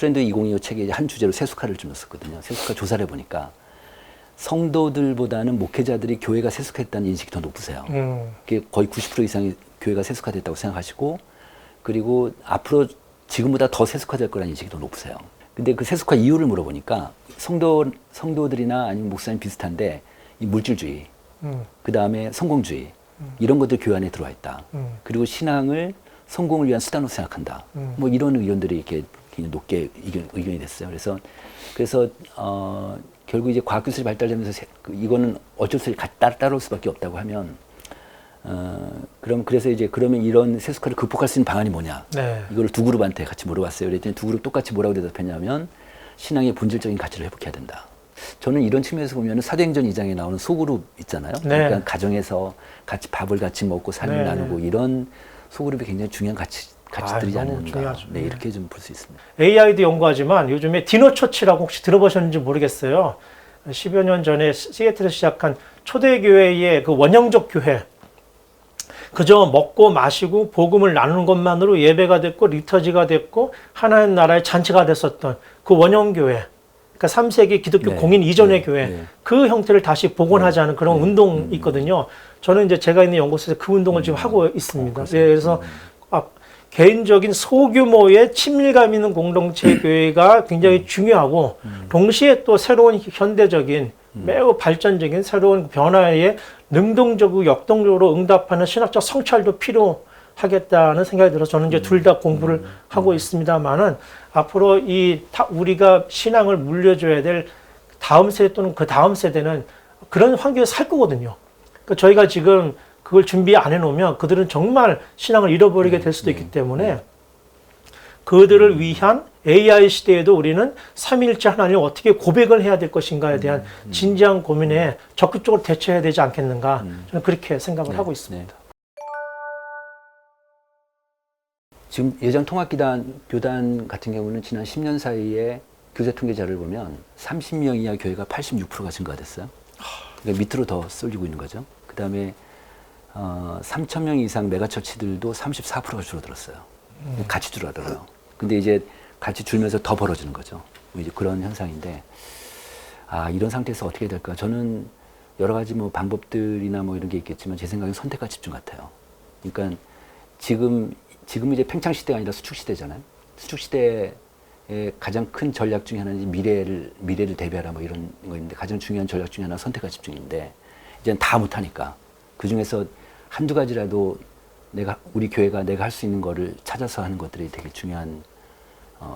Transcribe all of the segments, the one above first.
트렌드 2025 책에 한 주제로 세속화를 좀 썼거든요. 세속화 조사를 해보니까 성도들보다는 목회자들이 교회가 세속했다는 인식이 더 높으세요. 그게 거의 90% 이상이 교회가 세속화됐다고 생각하시고, 그리고 앞으로 지금보다 더 세속화될 거라는 인식이 더 높으세요. 근데 그 세속화 이유를 물어보니까 성도들이나 아니면 목사님 비슷한데 이 물질주의, 그 다음에 성공주의, 이런 것들 교회 안에 들어와 있다. 그리고 신앙을 성공을 위한 수단으로 생각한다. 뭐 이런 의견들이 이렇게 굉장히 높게 의견이 됐어요. 그래서 결국 이제 과학기술이 발달되면서 이거는 어쩔 수 없이 따라올 수밖에 없다고 하면, 그러면 이런 세속화를 극복할 수 있는 방안이 뭐냐? 네. 이걸 두 그룹한테 같이 물어봤어요. 그랬더니 두 그룹 똑같이 뭐라고 대답했냐면 신앙의 본질적인 가치를 회복해야 된다. 저는 이런 측면에서 보면 사도행전 2장에 나오는 소그룹 있잖아요. 네. 그러니까 가정에서 같이 밥을 같이 먹고 삶을 네. 나누고 이런 소그룹이 굉장히 중요한 가치들이지 너무 않는가. 중요하죠. 네, 이렇게 좀 볼 수 있습니다. AI도 연구하지만 요즘에 디너처치라고 혹시 들어보셨는지 모르겠어요. 10여 년 전에 시애틀에서 시작한 초대교회의 그 원형적 교회. 그저 먹고 마시고 복음을 나누는 것만으로 예배가 됐고 리터지가 됐고 하나님 나라의 잔치가 됐었던 그 원형교회. 그러니까 3세기 기독교 네. 공인 이전의 네. 교회. 네. 그 형태를 다시 복원하자는 그런 운동이 있거든요. 저는 이제 제가 있는 연구소에서 그 운동을 지금 하고 있습니다. 예, 그래서 개인적인 소규모의 친밀감 있는 공동체 교회가 굉장히 중요하고 동시에 또 새로운 현대적인 매우 발전적인 새로운 변화에 능동적이고 역동적으로 응답하는 신학적 성찰도 필요하겠다는 생각이 들어서 저는 이제 둘 다 공부를 하고 있습니다만은 앞으로 우리가 신앙을 물려줘야 될 다음 세대 또는 그 다음 세대는 그런 환경에서 살 거거든요. 그러니까 저희가 지금 그걸 준비 안 해놓으면 그들은 정말 신앙을 잃어버리게 될 수도 있기 때문에 그들을 위한 AI 시대에도 우리는 삼위일체 하나님을 어떻게 고백을 해야 될 것인가에 대한 진지한 고민에 적극적으로 대처해야 되지 않겠는가 저는 그렇게 생각을 하고 있습니다. 지금 예전 교단 같은 경우는 지난 10년 사이에 교세 통계자를 보면 30명 이하 교회가 86%가 증가됐어요. 그러니까 밑으로 더 쏠리고 있는 거죠. 그 다음에 3,000명 이상 메가처치들도 34%가 줄어들었어요. 같이 줄어들어요. 근데 이제 같이 줄면서 더 벌어지는 거죠. 이제 그런 현상인데, 이런 상태에서 어떻게 될까? 저는 여러 가지 뭐 방법들이나 뭐 이런 게 있겠지만 제 생각엔 선택과 집중 같아요. 그러니까 지금 이제 팽창 시대가 아니라 수축 시대잖아요. 수축 시대의 가장 큰 전략 중에 하나는 미래를 대비하라 뭐 이런 거있는데 가장 중요한 전략 중에 하나는 선택과 집중인데 이제는 다 못하니까 그 중에서 한두 가지라도 우리 교회가 내가 할 수 있는 거를 찾아서 하는 것들이 되게 중요한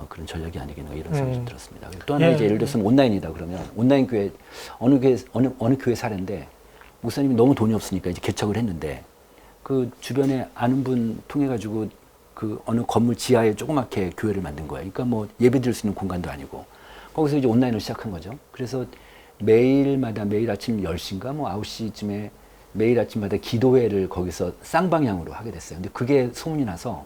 그런 전략이 아니겠는가 이런 생각이 좀 들었습니다. 또 하나 이제 예를 들어서 온라인이다 그러면 온라인 교회 어느 교회 사례인데 목사님이 너무 돈이 없으니까 이제 개척을 했는데 그 주변에 아는 분 통해 가지고 그 어느 건물 지하에 조그맣게 교회를 만든 거예요. 그러니까 뭐 예배 드릴 수 있는 공간도 아니고 거기서 이제 온라인을 시작한 거죠. 그래서 매일 아침 10시인가 뭐 9시쯤에 매일 아침마다 기도회를 거기서 쌍방향으로 하게 됐어요. 근데 그게 소문이 나서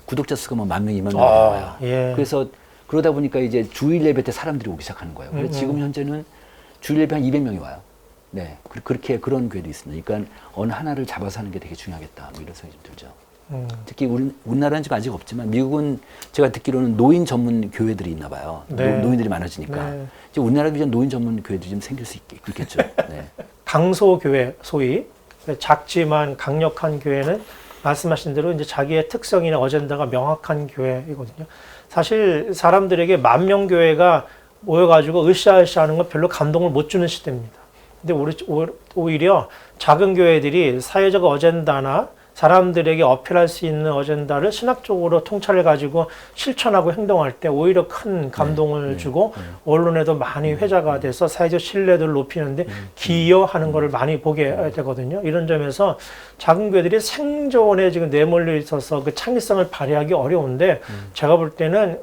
구독자 수가 뭐 10,000명, 20,000명 되는 거예요. 예. 그래서 그러다 보니까 이제 주일 예배 때 사람들이 오기 시작하는 거예요. 그래서 지금 현재는 주일 예배 한 200명이 와요. 네. 그렇게 그런 교회도 있습니다. 그러니까 어느 하나를 잡아서 하는 게 되게 중요하겠다. 뭐 이런 생각이 좀 들죠. 특히 우리나라는 지금 아직 없지만 미국은 제가 듣기로는 노인 전문 교회들이 있나 봐요. 네. 노인들이 많아지니까. 네. 이제 우리나라도 이제 노인 전문 교회들이 좀 생길 수 있겠죠. 네. 강소교회 소위 작지만 강력한 교회는 말씀하신 대로 이제 자기의 특성이나 어젠다가 명확한 교회이거든요. 사실 사람들에게 10,000명 교회가 모여가지고 으쌰으쌰 하는 건 별로 감동을 못 주는 시대입니다. 근데 오히려 작은 교회들이 사회적 어젠다나 사람들에게 어필할 수 있는 어젠다를 신학적으로 통찰을 가지고 실천하고 행동할 때 오히려 큰 감동을 주고 언론에도 많이 회자가 돼서 사회적 신뢰도를 높이는데 기여하는 것을 많이 보게 되거든요. 이런 점에서 작은 교회들이 생존에 지금 내몰려 있어서 그 창의성을 발휘하기 어려운데 제가 볼 때는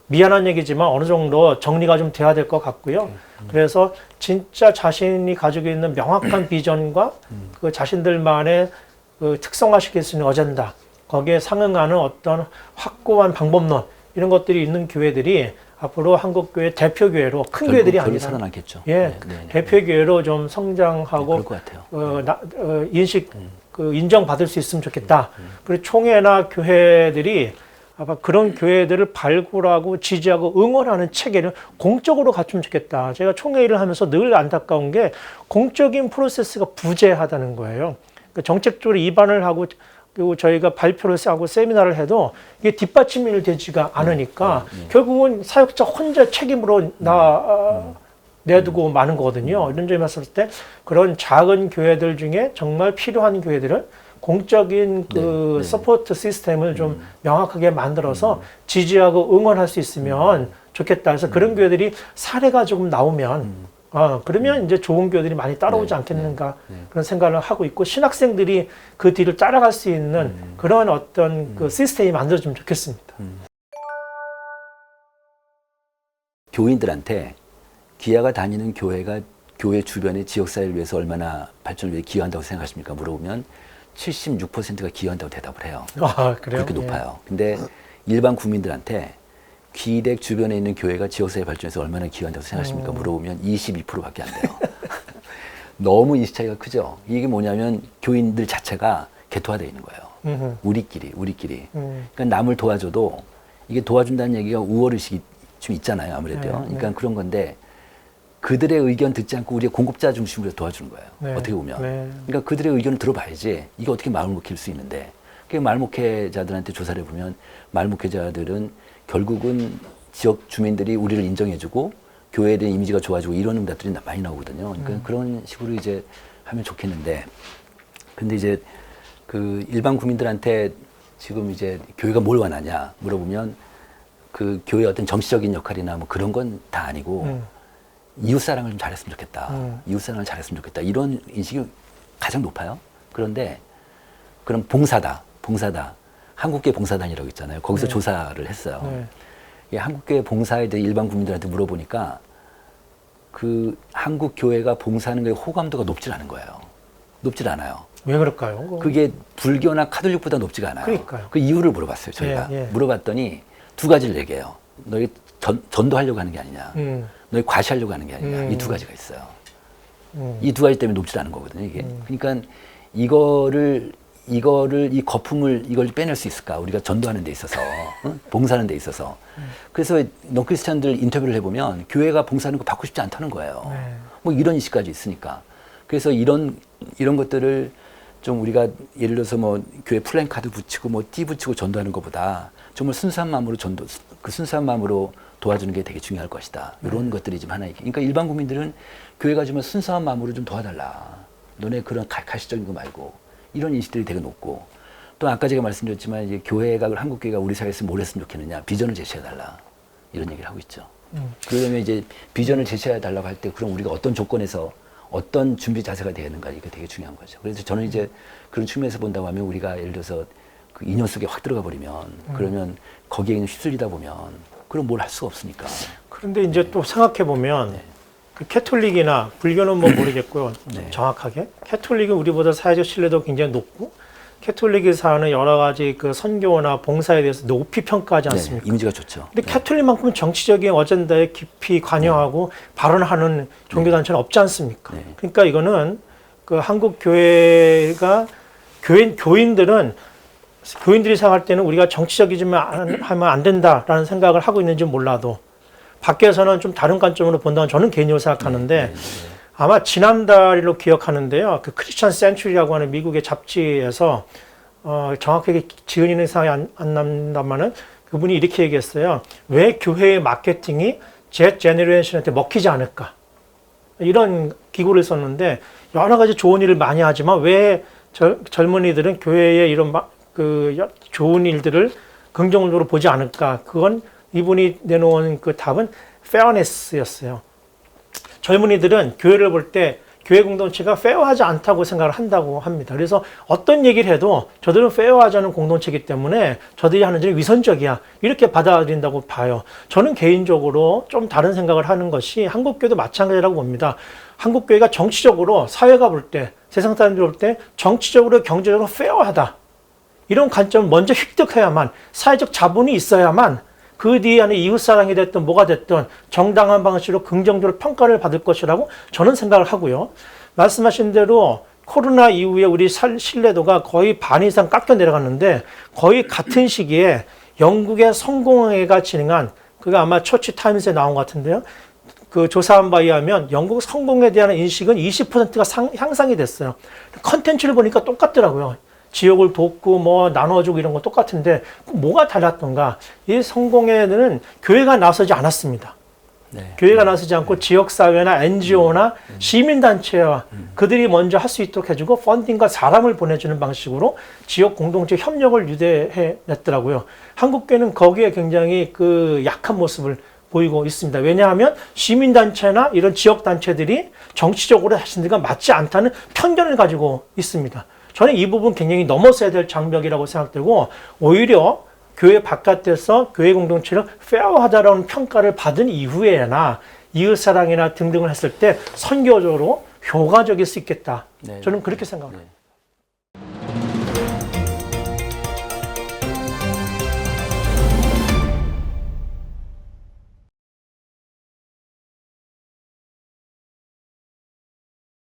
미안한 얘기지만 어느 정도 정리가 좀 돼야 될 것 같고요. 그래서 진짜 자신이 가지고 있는 명확한 비전과 그 자신들만의 그 특성화시킬 수 있는 어젠다, 거기에 상응하는 어떤 확고한 방법론 이런 것들이 있는 교회들이 앞으로 한국교회 대표교회로 큰 교회들이 아니라 살아나겠죠. 예, 대표교회로 좀 성장하고 그럴 것 같아요. 인정받을 수 있으면 좋겠다. 그리고 총회나 교회들이 아마 그런 교회들을 발굴하고 지지하고 응원하는 체계를 공적으로 갖추면 좋겠다. 제가 총회의를 하면서 늘 안타까운 게 공적인 프로세스가 부재하다는 거예요. 그러니까 정책적으로 입안을 하고 그리고 저희가 발표를 하고 세미나를 해도 이게 뒷받침이 되지가 않으니까 결국은 사역자 혼자 책임으로 내두고 마는 거거든요. 이런 점에 봤을 때 그런 작은 교회들 중에 정말 필요한 교회들은 공적인 그 서포트 시스템을 좀 명확하게 만들어서 지지하고 응원할 수 있으면 좋겠다. 그래서 그런 교회들이 사례가 조금 나오면 그러면 이제 좋은 교회들이 많이 따라오지 않겠는가 그런 생각을 하고 있고 신학생들이 그 뒤를 따라갈 수 있는 그런 어떤 그 시스템이 만들어지면 좋겠습니다. 교인들한테 기아가 다니는 교회가 교회 주변의 지역사회를 위해서 얼마나 발전을 위해 기여한다고 생각하십니까? 물어보면 76%가 기여한다고 대답을 해요. 아, 그래요? 그렇게 높아요. 근데 일반 국민들한테 기댁 주변에 있는 교회가 지역사회 발전에서 얼마나 기여한다고 생각하십니까? 물어보면 22%밖에 안 돼요. 너무 이 차이가 크죠. 이게 뭐냐면 교인들 자체가 개토화되어 있는 거예요. 우리끼리. 그러니까 남을 도와줘도 이게 도와준다는 얘기가 우월의식이 좀 있잖아요. 아무래도요. 그러니까 그런 건데 그들의 의견 듣지 않고 우리의 공급자 중심으로 도와주는 거예요. 어떻게 보면. 그러니까 그들의 의견을 들어봐야지 이게 어떻게 마음을 먹힐 수 있는데 그 말목회자들한테 조사를 해보면 말목회자들은 결국은 지역 주민들이 우리를 인정해주고 교회에 대한 이미지가 좋아지고 이런 응답들이 많이 나오거든요. 그러니까 그런 식으로 이제 하면 좋겠는데 근데 이제 그 일반 국민들한테 지금 이제 교회가 뭘 원하냐 물어보면 그 교회의 어떤 정치적인 역할이나 뭐 그런 건 다 아니고 이웃사랑을 좀 잘했으면 좋겠다. 이웃사랑을 잘했으면 좋겠다. 이런 인식이 가장 높아요. 그런데 그럼 봉사다. 한국교회 봉사단이라고 있잖아요. 거기서 조사를 했어요. 이 한국교회 봉사에 대해 일반 국민들한테 물어보니까 그 한국교회가 봉사하는 거에 호감도가 높질 않은 거예요. 높질 않아요. 왜 그럴까요? 그게 불교나 카톨릭보다 높지가 않아요. 그러니까요. 그 이유를 물어봤어요. 저희가. 물어봤더니 두 가지를 얘기해요. 너희 전도하려고 하는 게 아니냐. 너희 과시하려고 하는 게 아니냐. 이 두 가지가 있어요. 이 두 가지 때문에 높지 않은 거거든요. 이게. 그러니까 이 거품을 이걸 빼낼 수 있을까? 우리가 전도하는 데 있어서, 봉사하는 데 있어서. 그래서 넌크리스찬들 인터뷰를 해보면 교회가 봉사하는 거 받고 싶지 않다는 거예요. 뭐 이런 인식까지 있으니까. 그래서 이런 것들을 좀 우리가 예를 들어서 뭐 교회 플랜카드 붙이고 뭐 띠 붙이고 전도하는 것보다 정말 순수한 마음으로 순수한 마음으로 도와주는 게 되게 중요할 것이다. 이런 것들이 좀 하나. 그러니까 일반 국민들은 교회가 정말 순수한 마음으로 좀 도와달라. 너네 그런 가시적인 거 말고. 이런 인식들이 되게 높고 또 아까 제가 말씀드렸지만 이제 교회가 한국교회가 우리 사회에서 뭘 했으면 좋겠느냐 비전을 제시해달라 이런 얘기를 하고 있죠. 그러면 이제 비전을 제시해달라고 할 때 그럼 우리가 어떤 조건에서 어떤 준비 자세가 되야 하는가 이게 되게 중요한 거죠. 그래서 저는 이제 그런 측면에서 본다고 하면 우리가 예를 들어서 그 인연 속에 확 들어가 버리면 그러면 거기에 휩쓸리다 보면 그럼 뭘 할 수가 없으니까. 그런데 이제 또 생각해 보면 그 캐톨릭이나 불교는 뭐 모르겠고요. 정확하게 캐톨릭은 우리보다 사회적 신뢰도 굉장히 높고 캐톨릭에서 하는 여러 가지 그 선교나 봉사에 대해서 높이 평가하지 않습니까? 이미지가 좋죠. 근데 캐톨릭만큼 정치적인 어젠다에 깊이 관여하고 발언하는 종교단체는 없지 않습니까? 그러니까 이거는 그 한국 교회가 교인들이 생각할 때는 우리가 정치적이지만 하면 안 된다라는 생각을 하고 있는지 몰라도 밖에서는 좀 다른 관점으로 본다는 저는 개인적으로 생각하는데 아마 지난달로 기억하는데요. 그 크리스천 센츄리라고 하는 미국의 잡지에서 정확하게 지은이는 생각이 안 난다마는 그분이 이렇게 얘기했어요. 왜 교회의 마케팅이 Z 제너레이션한테 먹히지 않을까? 이런 기고를 썼는데 여러 가지 좋은 일을 많이 하지만 왜 젊은이들은 교회의 이런 좋은 일들을 긍정적으로 보지 않을까? 그건 이분이 내놓은 그 답은 fairness였어요. 젊은이들은 교회를 볼 때 교회 공동체가 페어하지 않다고 생각을 한다고 합니다. 그래서 어떤 얘기를 해도 저들은 페어하지 않은 공동체이기 때문에 저들이 하는 일이 위선적이야. 이렇게 받아들인다고 봐요. 저는 개인적으로 좀 다른 생각을 하는 것이 한국교회도 마찬가지라고 봅니다. 한국교회가 정치적으로 사회가 볼 때, 세상 사람들이 볼 때 정치적으로 경제적으로 페어하다. 이런 관점을 먼저 획득해야만 사회적 자본이 있어야만 그 뒤에 안에 이웃사랑이 됐든 뭐가 됐든 정당한 방식으로 긍정적으로 평가를 받을 것이라고 저는 생각을 하고요. 말씀하신 대로 코로나 이후에 우리 신뢰도가 거의 반 이상 깎여 내려갔는데 거의 같은 시기에 영국의 성공회가 진행한 그게 아마 처치 타임스에 나온 것 같은데요. 그 조사한 바에 의하면 영국 성공에 대한 인식은 20%가 향상이 됐어요. 컨텐츠를 보니까 똑같더라고요. 지역을 돕고 뭐 나눠주고 이런 거 똑같은데 뭐가 달랐던가? 이 성공회는 교회가 나서지 않았습니다. 네. 교회가 나서지 않고 지역사회나 NGO나 시민단체와 그들이 먼저 할 수 있도록 해주고 펀딩과 사람을 보내주는 방식으로 지역 공동체 협력을 유대해냈더라고요. 한국교회는 거기에 굉장히 그 약한 모습을 보이고 있습니다. 왜냐하면 시민단체나 이런 지역단체들이 정치적으로 자신들과 맞지 않다는 편견을 가지고 있습니다. 저는 이 부분 굉장히 넘어서야 될 장벽이라고 생각되고 오히려 교회 바깥에서 교회 공동체를 페어하다라는 평가를 받은 이후에나 이웃사랑이나 등등을 했을 때 선교적으로 효과적일 수 있겠다. 네. 저는 그렇게 생각합니다. 네.